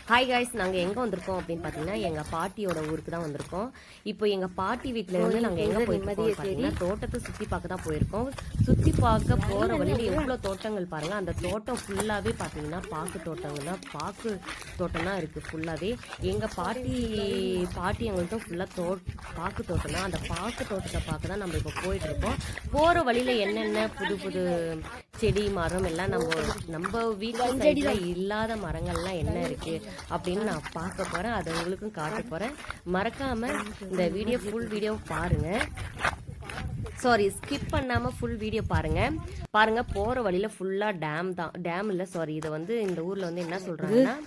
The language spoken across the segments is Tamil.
ஹாய் காய்ஸ், நாங்கள் எங்கே வந்திருக்கோம் அப்படின்னு பார்த்தீங்கன்னா எங்கள் பாட்டியோட ஊருக்கு தான் வந்திருக்கோம். இப்போ எங்கள் பாட்டி வீட்டில் இருந்து நாங்கள் எங்கே போயிருக்கோம் பார்த்தீங்கன்னா தோட்டத்தை சுற்றி பார்க்க தான் போயிருக்கோம். சுற்றி பார்க்க போகிற வழியில் எவ்வளோ தோட்டங்கள் பாருங்கள். அந்த தோட்டம் ஃபுல்லாகவே பார்த்தீங்கன்னா பாக்கு தோட்டங்கள் தான், பாக்கு தோட்டம் தான் இருக்குது ஃபுல்லாகவே. எங்கள் பாட்டி எங்கள்கிட்ட ஃபுல்லாக பாக்கு தோட்டம் தான். அந்த பாக்கு தோட்டத்தை பார்க்க தான் நம்ம இப்போ போயிட்டுருக்கோம். போகிற வழியில் என்னென்ன புது புது செடி மரம் எல்லாம் நம்ம வீட்டு சைடில் இல்லாத மரங்கள்லாம் என்ன இருக்குது அப்படின்னு நான் பார்க்க போகிறேன். அதை உங்களுக்கும் காட்ட போகிறேன். மறக்காமல் இந்த வீடியோ ஃபுல் வீடியோ பாருங்கள். சாரி, ஸ்கிப் பண்ணாமல் ஃபுல் வீடியோ பாருங்கள். போகிற வழியில் ஃபுல்லாக டேம் தான். டேம் இல்லை, சாரி, இதை வந்து இந்த ஊரில் வந்து என்ன சொல்கிறாங்கன்னா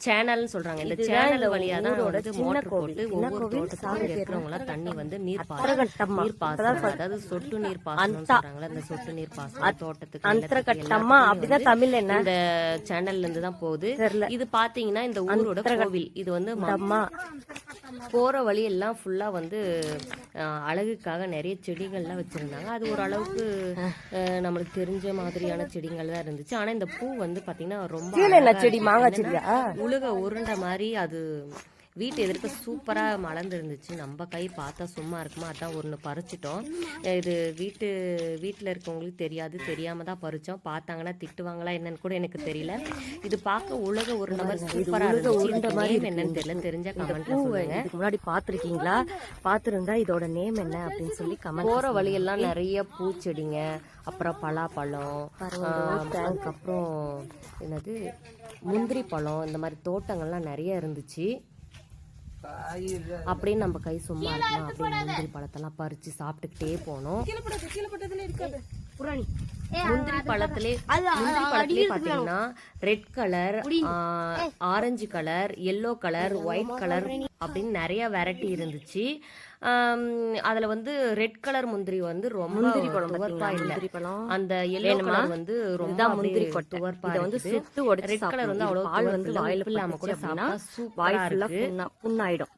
சேனல்னு சொல்றாங்க. இந்த சேனல் வழியா தான் வந்து மோட்டர் போட்டு ஒவ்வொரு தோட்டத்துக்கும் இருக்கிறவங்களாம் தண்ணி வந்து நீர் பாசனம், அதாவது சொட்டு நீர் பாசனம் சொல்றாங்களா, இந்த சொட்டு நீர் பாசனம் தோட்டத்துக்கு தமிழ் என்ன இந்த சேனல்ல இருந்து தான் போகுது. இது பாத்தீங்கன்னா இந்த ஊரோட கோவில். இது வந்து போற வழி எல்லாம் ஃபுல்லா வந்து அழகுக்காக நிறைய செடிகள்லாம் வச்சிருந்தாங்க. அது ஒரு அளவுக்கு நம்மளுக்கு தெரிஞ்ச மாதிரியான செடிகள் தான் இருந்துச்சு. ஆனா இந்த பூ வந்து பாத்தீங்கன்னா ரொம்ப செடி மாங்காய் செடியா உலக உருண்டை மாதிரி அது வீட்டு எதிர்க்க சூப்பராக மலர்ந்து இருந்துச்சு. நம்ம கை பார்த்தா சும்மா இருக்குமா, அதான் ஒன்று பறிச்சிட்டோம். இது வீட்டில் இருக்கவங்களுக்கு தெரியாமல் தான் பறித்தோம். பார்த்தாங்கன்னா திட்டுவாங்களா என்னன்னு கூட எனக்கு தெரியல. இது பார்க்க உலக உருண்டை மாதிரி சூப்பராக இருந்துச்சு. நேம் என்னன்னு தெரியல, தெரிஞ்ச கமெண்ட்ல சொல்லுங்க. இதுக்கு முன்னாடி பார்த்துருக்கீங்களா? பார்த்துருந்தா இதோட நேம் என்ன அப்படின்னு சொல்லி கமெண்ட். போகிற வழியெல்லாம் நிறைய பூச்செடிங்க, அப்புறம் பலாப்பழம், அதுக்கப்புறம் என்னது முந்திரி பழம், இந்த மாதிரி தோட்டங்கள்லாம் நிறைய இருந்துச்சு. அப்படின்னு நம்ம கை சும்மா இருக்கலாம் அப்படின்னு முந்திரி பழத்தெல்லாம் பறிச்சு சாப்பிட்டுக்கிட்டே போனோம். முந்திரி பழத்திலே பாத்தீங்கன்னா red colour, orange colour, yellow colour, white colour அப்படின்னு நிறைய வெரைட்டி இருந்துச்சு. அதுல வந்து ரெட் கலர் முந்திரி வந்து ரொம்ப துவர்ப்பா இல்ல, அந்த எல்லோ கலர் வந்து ரொம்ப முந்திரி துவர்ப்பா இருக்கு. ரெட் கலர் வந்து அவ்வளவு பால் வந்து வாயில இல்லாம கூட சாப்பிட்டா சூப்பரா இருக்கு, புண்ணாயிடும்.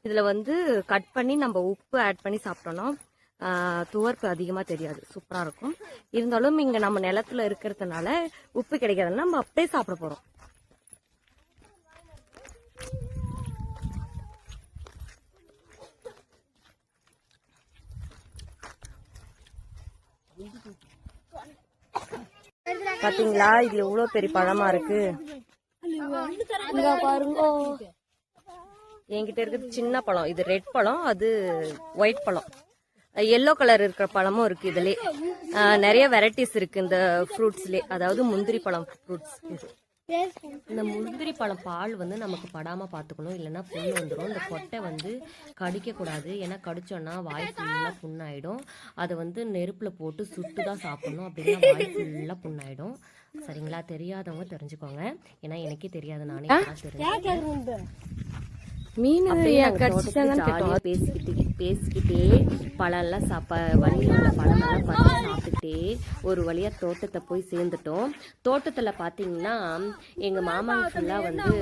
இதுல வந்து கட் பண்ணி நம்ம உப்பு ஆட் பண்ணி சாப்பிட்டோம்னா துவர்ப்பு அதிகமா தெரியாது, சூப்பரா இருக்கும். இருந்தாலும் இங்க நம்ம நிலத்துல இருக்கிறதுனால உப்பு கிடைக்காதுன்னா நம்ம அப்படியே சாப்பிட போறோம். பாத்தீங்களா இது எவ்வளவு பெரிய பழமா இருக்கு பாருங்க. என்கிட்ட இருக்கிறது சின்ன பழம், இது ரெட் பழம், அது ஒயிட் பழம். எல்லோ கலர் இருக்கிற பழமும் இருக்கு. இதுலயே நிறைய வெரைட்டிஸ் இருக்கு இந்த ஃப்ரூட்ஸ்லயே, அதாவது முந்திரி பழம் ஃப்ரூட்ஸ். இந்த முந்திரி பழம் பால் வந்து நமக்கு படாம பாத்துக்கணும், இல்லைன்னா புண்ணு வந்துடும். இந்த கொட்டை வந்து கடிக்க கூடாது, ஏன்னா கடிச்சோன்னா வாய் ஃபுல்லா புண்ணாயிடும். அதை வந்து நெருப்புல போட்டு சுட்டு தான் சாப்பிடணும், அப்படின்னா வாய் ஃபுல்லா புண்ணாயிடும். சரிங்களா? தெரியாதவங்க தெரிஞ்சுக்கோங்க, ஏன்னா எனக்கே தெரியாது, நானே தெரிஞ்சேன். மீன் பேசிக்கிட்டே பழம்லாம் வழியில் உள்ள பழமெல்லாம் பறிச்சு சாப்பிட்டுக்கிட்டே ஒரு வழியா தோட்டத்தை போய் சேர்ந்துட்டோம். தோட்டத்துல பாத்தீங்கன்னா எங்க மாமாங்க ஃபுல்லா வந்து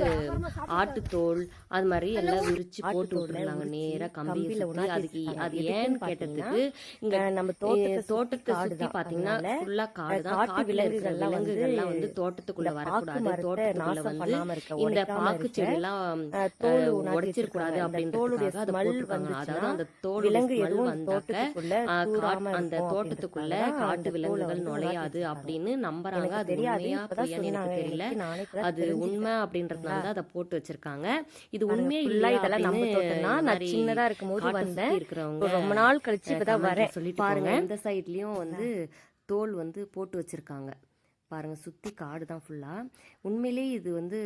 ஆட்டுத்தோல் அது மாதிரி எல்லாம் விரிச்சு போட்டு விட்டுருந்தாங்க நேரா கம்பியில. அது ஏன்னு கேட்டதுக்கு, இங்க நம்ம தோட்டத்தை சுத்தி பாத்தீங்கன்னா ஃபுல்லா காடுதான். காட்டுல இருக்கிற விலங்குகள்லாம் வந்து தோட்டத்துக்குள்ள வரக்கூடாது, தோட்டத்துக்குள்ள வந்து இந்த பாக்கு செடி எல்லாம் உடைச்சிருக்கூடாது அப்படின்றதுக்காக அதை போட்டிருக்காங்க. அதாவது அந்த தோல் விலங்கு வந்தாக்க அந்த தோட்டத்துக்குள்ள காட்டு விலங்குகள் நுழையாது அப்படின்னு நம்புறாங்க. அது உண்மையா பொய்யான்னு எனக்கு தெரியல. அது உண்மை அப்படின்றதுனால அதை போட்டு வச்சிருக்காங்க. இது உண்மையே இல்ல, இதெல்லாம் நம்ம தோட்டம்னா நான் சின்னதா இருக்கும் போது வந்தேன், இருக்கிறவங்க ரொம்ப நாள் கழிச்சு இப்பதான் வரேன். சொல்லிட்டு பாருங்க, இந்த சைட்லயும் வந்து தோல் வந்து போட்டு வச்சிருக்காங்க பாருங்க. சுற்றி காடு தான் ஃபுல்லாக. உண்மையிலே இது வந்து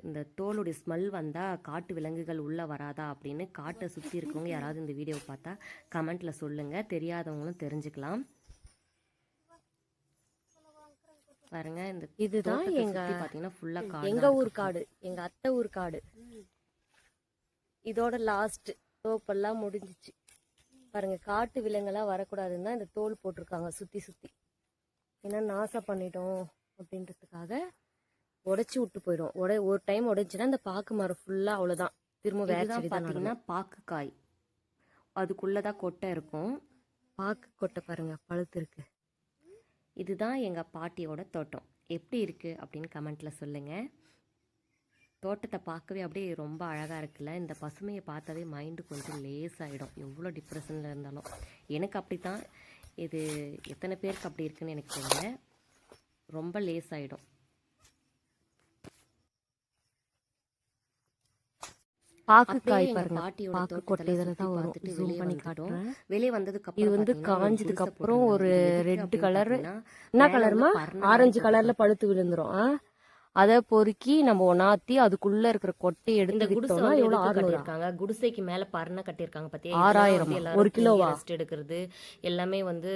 இந்த தோலுடைய ஸ்மெல் வந்தால் காட்டு விலங்குகள் உள்ளே வராதா அப்படின்னு காட்டை சுற்றி இருக்கவங்க யாராவது இந்த வீடியோவை பார்த்தா கமெண்ட்டில் சொல்லுங்கள், தெரியாதவங்களும் தெரிஞ்சுக்கலாம். பாருங்க, இந்த இதுதான் பார்த்தீங்கன்னா ஃபுல்லாக காடு, எங்கள் ஊர் காடு, எங்கள் அத்தை ஊர் காடு. இதோட லாஸ்ட் தோப்பெல்லாம் முடிஞ்சிச்சு பாருங்க. காட்டு விலங்கெல்லாம் வரக்கூடாதுன்னு தான் இந்த தோல் போட்டிருக்காங்க சுற்றி சுற்றி. ஏன்னா நாசம் பண்ணிட்டோம் அப்படின்றதுக்காக உடைச்சி விட்டு போயிடும். ஒரு டைம் உடைச்சுன்னா இந்த பாக்கு மரம் ஃபுல்லா அவ்வளவுதான், திரும்ப வேற செடி தான். பார்த்தீங்கன்னா பாக்கு காய், அதுக்குள்ளதான் கொட்டை இருக்கும். பாக்கு கொட்டை பாருங்க பழுத்து இருக்கு. இதுதான் எங்க பாட்டியோட தோட்டம். எப்படி இருக்கு அப்படின்னு கமெண்ட்ல சொல்லுங்க. தோட்டத்தை பார்க்கவே அப்படியே ரொம்ப அழகாக இருக்குல்ல. இந்த பசுமையை பார்த்தாவே மைண்டு கொஞ்சம் லேசாகிடும், எவ்வளோ டிப்ரெஷனில் இருந்தாலும். எனக்கு அப்படி தான். இது எத்தனை பேருக்கு அப்படி இருக்குன்னு எனக்கு தெரியல. ரொம்ப லேசாகிடும். பாக்குக்காய் பாருங்க, பாக்கு கொட்டை இதில் தான் வரும். ஜூம் பண்ணி காட்டுறேன். வெளியே வந்ததுக்கு இது வந்து காஞ்சதுக்கு அப்புறம் ஒரு ரெட் கலர், என்ன கலருமா, ஆரஞ்சு கலர்ல பழுத்து விழுந்துரும். அதை பொறுக்கி நம்ம ஒன்னாத்தி அதுக்குள்ள இருக்கிற கொட்டையை எடுத்து விட்டோம்னா எவ்வளவு? 600 குடிசைக்கு மேல பரணை கட்டியிருக்காங்க பாத்தியா? 6000 ஒரு கிலோவா? ரெஸ்ட் எடுக்கிறது எல்லாமே வந்து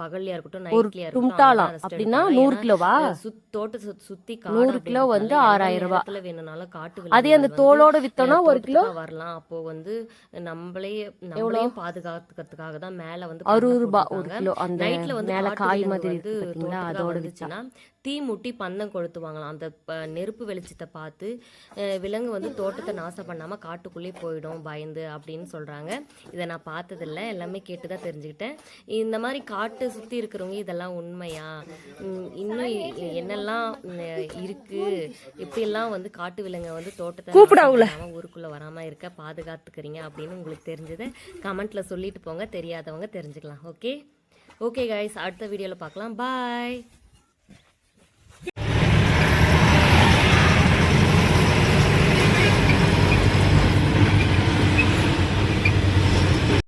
பகல்லையா இருக்கட்டும், ஒரு நைட்லயா தும்டாலாம் அப்படின்னா 100 கிலோவா? தோட்டத்தை சுத்தி 100 கிலோ வந்து 6000 ரூபாய். வேணும்னாலும் காட்டு அதே அந்த தோலோட வித்தோம்னா 1 கிலோ வரலாம். அப்போ வந்து நம்மளே பாதுகாத்துக்கிறதுக்காக தான் மேல வந்து 60 ரூபாய் ஒரு கிலோ. அந்த நைட்ல வந்து மேல காய் மாதிரி வந்து அதோட வித்துச்சுன்னா தீ முட்டி பந்தம் கொளுத்துவாங்களாம். அந்த நெருப்பு வெளிச்சத்தை பார்த்து விலங்கு வந்து தோட்டத்தை நாசம் பண்ணாம காட்டுக்குள்ளே போயிடும் பயந்து அப்படின்னு சொல்றாங்க. இதை நான் பார்த்ததில்ல, எல்லாமே கேட்டுதான் தெரிஞ்சுக்கிட்டேன். இந்த மாதிரி காட்டு சுத்தி இருக்கிறவங்க இதெல்லாம் உண்மையா, இன்னும் என்னெல்லாம் இருக்கு, இப்படியெல்லாம் வந்து காட்டு விலங்கை வந்து தோட்டத்தை ஊருக்குள்ள வராம இருக்க பாதுகாத்துக்கிறீங்க அப்படின்னு உங்களுக்கு தெரிஞ்சதை கமெண்ட்ல சொல்லிட்டு போங்க. தெரியாதவங்க தெரிஞ்சுக்கலாம். ஓகே கைஸ், அடுத்த வீடியோல பார்க்கலாம். பாய்.